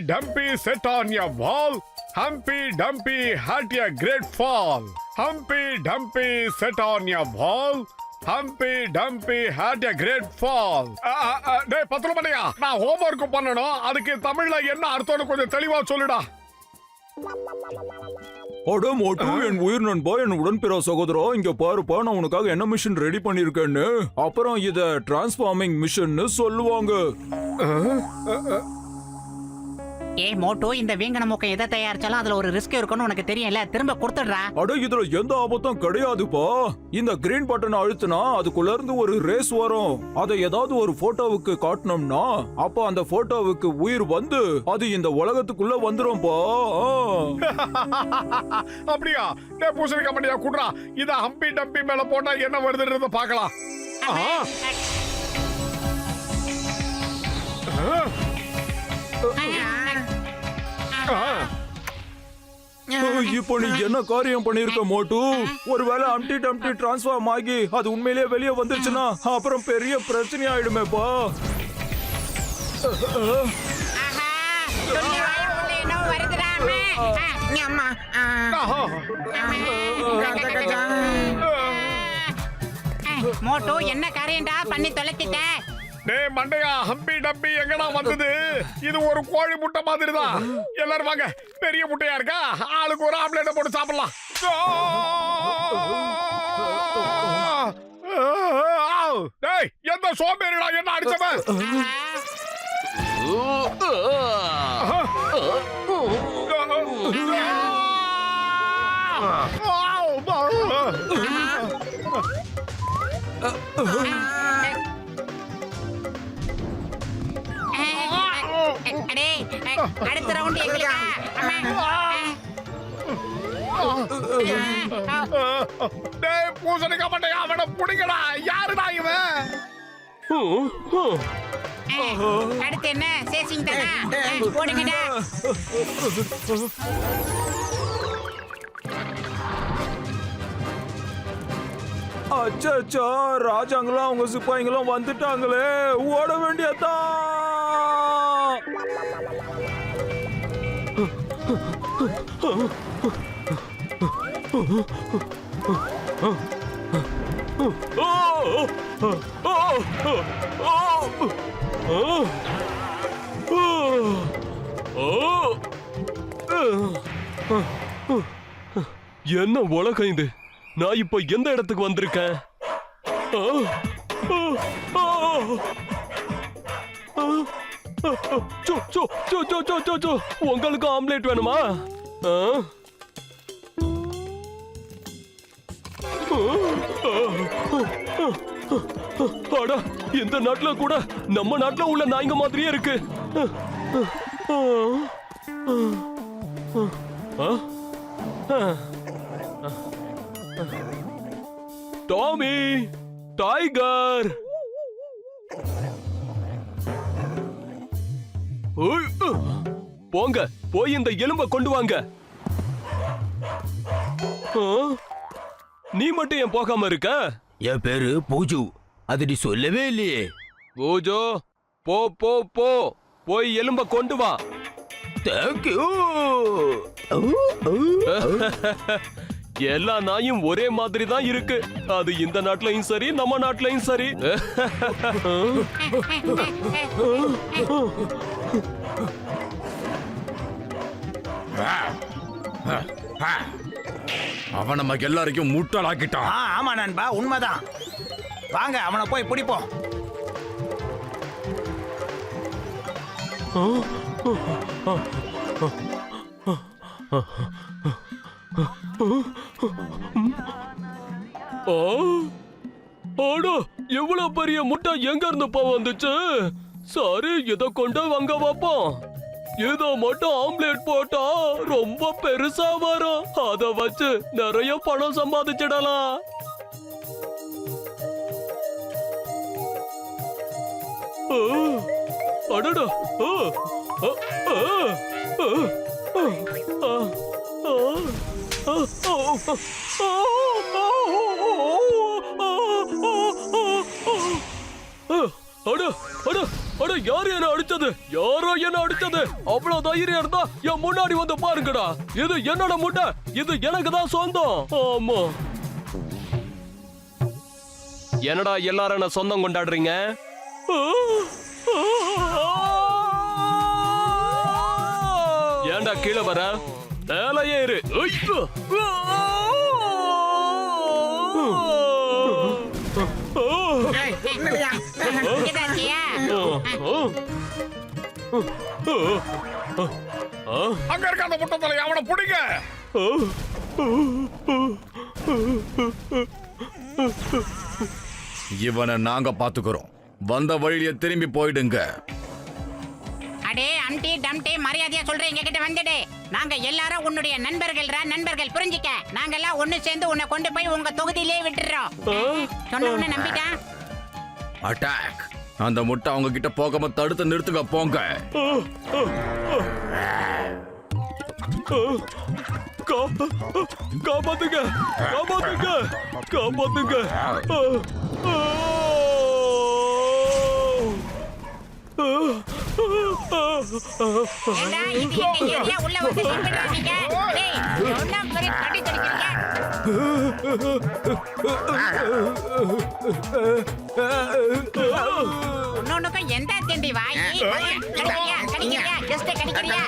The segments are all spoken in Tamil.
Dumpy sat on a wall. Humpy Dumpy had a great fall. Humpy Dumpy sat on a wall. Humpy Dumpy had a great fall. டேய் பத்ரமணியா, நான் ஹோம்வொர்க் பண்ணணும். அதுக்கு தமிழ்ல என்ன அர்த்தம்னு கொஞ்சம் தெளிவா சொல்லுடா. அட மோட்டு, என் உயிர் நண்பா, என் உடன்பிற சகோதரா, இங்க பாருப்பா, நான் உனக்காக என்ன மிஷின் ரெடி பண்ணிருக்கேன்னு. அப்புறம் இத டிரான்ஸ்ஃபார்மிங் மிஷின்னு சொல்லுவாங்க. ஏய் மோட்டோ, இந்த வீங்கன மூக்க எதை தயாரிச்சாலும் அதுல ஒரு ரிஸ்க் இருக்குன்னு உனக்கு தெரியல. திரும்ப கொடுத்துடுறா. அட இதுல எந்த ஆபத்தும் கிடையாதுப்பா. இந்த கிரீன் பட்டனை அழுத்தினா அதுக்குள்ள இருந்து ஒரு ரேஸ் வரும். அதை ஏதாவது ஒரு போட்டோவுக்கு காட்டணும்னா அப்ப அந்த போட்டோவுக்கு உயிர் வந்து அது இந்த உலகத்துக்குள்ள வந்துரும்பா. அப்படியா? டேய் பூசணிக்கா மண்டியா குடுறா. இத ஹம்பி டம்பி மேல போட்டா என்ன வருதுன்றத பார்க்கலாம். இப்போ நீ என்ன காரியம் பண்ணிருக்க மோட்டு? ஒருவேளை அம்டி டம்டி டிரான்ஸ்ஃபார்ம் ஆகி அது உண்மையிலேயே வெளியே வந்துருச்சுன்னா அப்புறம் பெரிய பிரச்சனை ஆயிடுமேப்பா. மோட்டோ, என்ன காரியம்டா பண்ணி தொலைச்சிட்ட? டேய் மண்டையா, ஹம்பி டம்பி எங்கடா வந்தது? இது ஒரு கோழி முட்டை மாதிரி தான். எல்லாரும் வாங்க, பெரிய முட்டையா இருக்கா, ஆளுக்கு ஒரு ஆம்லெட் போட்டு சாப்பிடலாம். டேய், எந்த சோம்பேறிடா என்ன அடிச்சவன்? அடுத்த ரவுண்ட் எங்களுக்கா? டேய் பூசணிக்கா மண்டையா, அவனை புடிங்கடா. யாருடா இவன்? அடுத்து என்ன சேசிங் தானா? போடுங்கடா. அச்சா, ராஜாங்களும் அவங்க சிப்பாய்களும் வந்துட்டாங்களே, ஓட வேண்டியதான். என்ன உலகம் இது? நான் இப்ப எந்த இடத்துக்கு வந்திருக்கேன்? உங்களுக்கு ஆம்லேட் வேணுமா? அடா, இந்த நாட்டுல கூட நம்ம நாட்டுல உள்ள நாய்ங்க மாதிரியே இருக்கு. டாமி, டைகர், போங்க, போய் இந்த எலும்ப கொண்டு வாங்க. நீ மட்டும் ஏன் போகாம இருக்க? என் பேரு பூஜு, அது நீ சொல்லவே இல்லையே. பூஜு, போ போ போ, போய் எலும்ப கொண்டு வா. தேங்க்யூ. எல்லா நாயும் ஒரே மாதிரி தான் இருக்கு. அது இந்த நாட்டுலயும் சரி, நம்ம நாட்டுலயும் சரி. அவன் நம்ம எல்லாரையும் முட்டாளாக்கிட்டான். ஆமா நண்பா, உண்மைதான். வாங்க அவனை போய் பிடிப்போம். எவ்வளவு பெரிய முட்டை எங்க இருந்து வந்துச்சு? சரி, இத கொண்டு வாங்க வைப்போம். இத மட்டும் ஆம்லேட் போட்டா ரொம்ப பெருசா வரும். அத வச்சு நிறைய பணம் சம்பாதிச்சிடலாம். அடடா, அட அட அட அட யாரு என்ன அடிச்சது? யாரோ என்ன அடிச்சது? அவ்வளவு தைரியம் இருந்தா என் முன்னாடி வந்து பாருங்கடா. இது என்னோட முட்டை, இது எனக்கு தான் சொந்தம். ஆமா. என்னடா எல்லாரும் என்ன சொந்தம் கொண்டாடுறீங்க? ஏன்டா கீழே வர? மேலையே இரு. இங்கதாச்சியா? அங்க இருக்க அந்த முட்டை தலை அவனை பிடிங்க. இவனை நாங்க பாத்துக்கிறோம். வந்த வழியில திரும்பி போயிடுங்க. அடே அம்டி டம்டி மரியாதையா சொல்றேன், எங்க கிட்ட வந்துடு. நாங்க எல்லாரும் உன்னுடைய நண்பர்கள் புரிஞ்சிக்க. நாங்க எல்லாம் ஒண்ணு சேர்ந்து உன்னை கொண்டு போய் உங்க தொகுதியிலே விட்டுறோம். சொன்ன உன்னை நம்பிட்டான். அட்டாக். அந்த முட்டை அவங்க கிட்ட போகாம தடுத்து நிறுத்துங்க. போங்க. காப்பாத்துங்க, காப்பாத்துங்க, காப்பாத்துங்க. ஏண்டா, இது எங்க ஏரியா, உள்ள வந்து நின்னுடுறாங்க. டேய், என்ன மாதிரி கட்டி தடிக்கிறீங்க? இன்னொன்னுக்கும் எந்த திண்டி வாயி? கடிக்கிறியா? ஜஸ்ட் கடிக்கிறியா?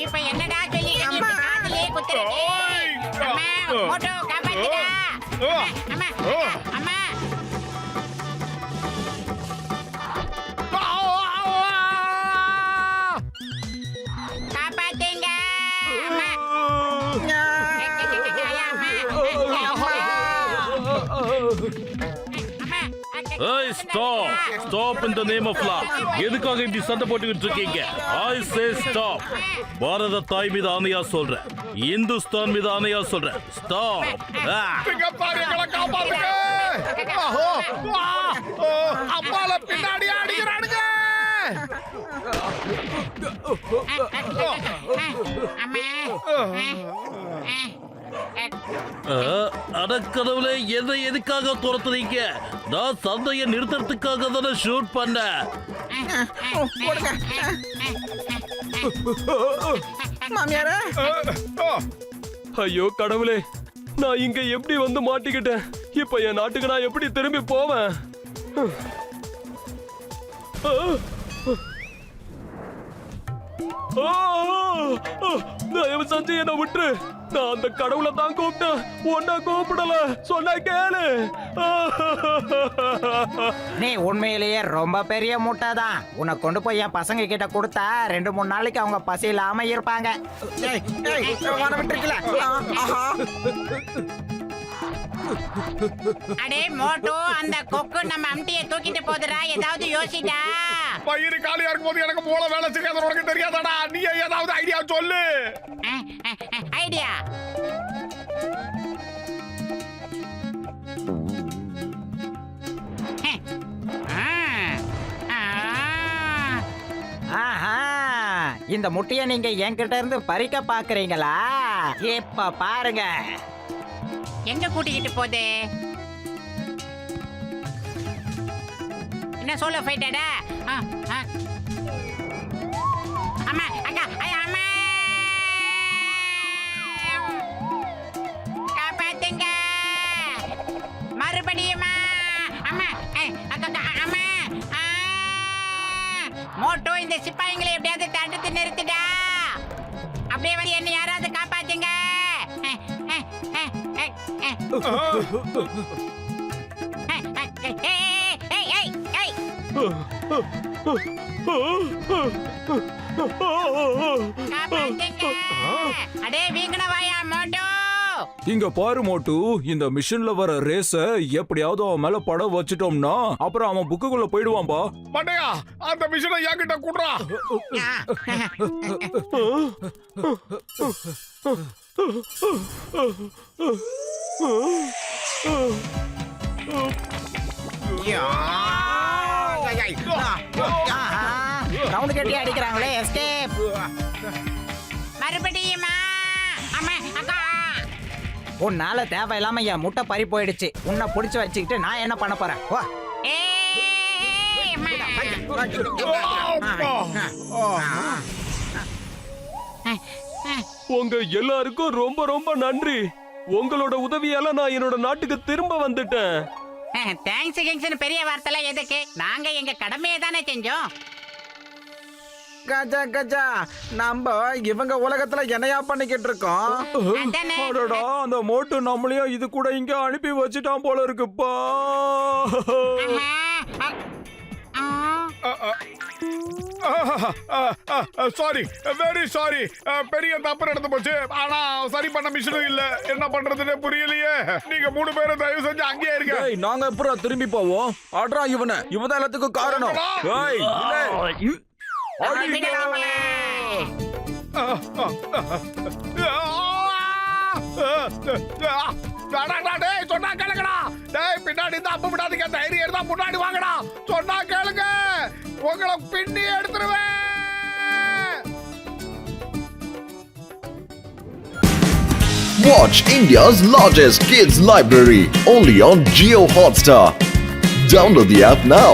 இப்ப என்னடா சொல்லி காதிலே குத்துறது? அம்மா, மோட்டோ காப்பாத்துடா. அம்மா, அம்மா. காப்பாத்துங்க. அம்மா. ஏய் stop stop in the name of law. எதுக்காக இப்படி சண்டை போட்டுக்கிட்டு இருக்கீங்க? ஐ சே ஸ்டாப். பாரத தாய் மீது ஆணையா சொல்றேன், இந்துஸ்தான் மீது ஆணையா சொல்றேன். ஸ்டாப். இங்க பாரு, எங்களை காப்பாத்துங்க. அப்பால பின்னாடி அடிக்கிறானுங்க. அடக்கடவுளே, எதை எதுக்காக துரத்துறீங்க? நான் சந்தையை நிறுத்துறதுக்காக தானே ஷூட் பண்ணேன். மாமியாரே, ஐயோ கடவுளே, நான் இங்க எப்படி வந்து மாட்டிக்கிட்டேன்? இப்ப என் நாட்டுக்கு நான் எப்படி திரும்பி போவேன்? தயவு செஞ்சு என்ன விட்டுரு. நான் அந்த கடவுளை தான் கூப்பிட்டேன், உன்னை கூப்பிடல. சொன்ன கேளு. நீ உண்மையிலேயே ரொம்ப பெரிய முட்டை தான். உன்னை கொண்டு போய் என் பசங்க கிட்ட கொடுத்தா 2-3 நாளைக்கு அவங்க பசி இல்லாம இருப்பாங்க. அடே மோட்டோ, அந்த கொக்கு நம்ம அம்டியை தூக்கிட்டு போதுடா. ஏதாவது யோசிடா. பயிறு காலியா இருக்கும்போது எனக்கு மூளை வேலை செய்யாத உனக்கு தெரியாதாடா? நீ ஏதாவது ஐடியா சொல்லு. ஐடியா? ஆஹா, இந்த முட்டையை நீங்க என்கிட்ட இருந்து பறிக்க பாக்குறீங்களா? இப்ப பாருங்க. எங்க கூட்டிக்கிட்டு போதே? என்ன சொல்ல போயிட்டாடா? அம்மா, அக்கா, அம்மா, காப்பாத்துங்க. மறுபடியுமா? அம்மா, அக்கா, அம்மா. மோட்டோ, இந்த சிப்பாய்களை எப்படியாவது தடுத்து நிறுத்துடா. அப்படியே வந்து என்ன யாராவது காப்பாத்துங்க. அடே வீங்கனவாயா மோட்டோ. இங்க பாரு மோட்டு, இந்த மிஷின்ல வர ரேஸ எப்படியாவது அவன் மேல படம் வச்சிட்டோம்னா அப்புறம் அவன் புக்குக்குள்ள போயிடுவான்பா. மண்டையா, அந்த மிஷினை என்கிட்ட குடுறா. ரவுண்ட் கட்டி அடிக்கிறாங்களே. எஸ்கேப். மறுபடியுமா? அம்மா, அக்கா. உன்னால தேவையில்லாம என் முட்டை பறி போயிடுச்சு. உன்னை புடிச்சு வச்சுக்கிட்டு நான் என்ன பண்ண போறேன்? வா. ஏய், அம்மா. உங்க எல்லாருக்கும் ரொம்ப ரொம்ப நன்றி. உங்களோட உதவியால நான் என்னோட நாட்டுக்கு திரும்ப வந்துட்டேன். தேங்க்ஸ் கிங்ஸ்னு பெரிய வார்த்தைலாம் எதுக்கு? நாங்க எங்க கடமையை தானே செஞ்சோம். கஜா கஜா, நம்ம இவங்க உலகத்துல என்னையா பண்ணிக்கிட்டு இருக்கோம்? அதானே. அடடா, அந்த மோட்டு நம்மளையும் இது கூட இங்க அனுப்பி வச்சுட்டான் போல இருக்குப்பா. Sorry, very sorry. பெரிய தப்பு நடந்து போச்சு. ஆனா சரி பண்ண மிஷினும் இல்ல. என்ன பண்றதுன்னு புரியலையே. நீங்க 3 பேரும் தயவு செஞ்சு அங்கேயே இருங்க. ஏய், நாங்க எப்பறம் திரும்பி போவோம்? ஆட்ரா இவனை, இவன் தான் எல்லாத்துக்கும் காரணம். ஏய், இல்ல. விடாமலே. டேய், சொன்னா கேளுங்கடா. டேய், பின்னாடி இருந்து அம்பு விடாதீங்க. தைரியம் இருந்தா முன்னாடி வாங்கடா. சொன்னா கேளுங்க, உங்களை பின்னி எடுத்துருவேன். Watch India's largest kids library only on Jio Hotstar. Download the app now.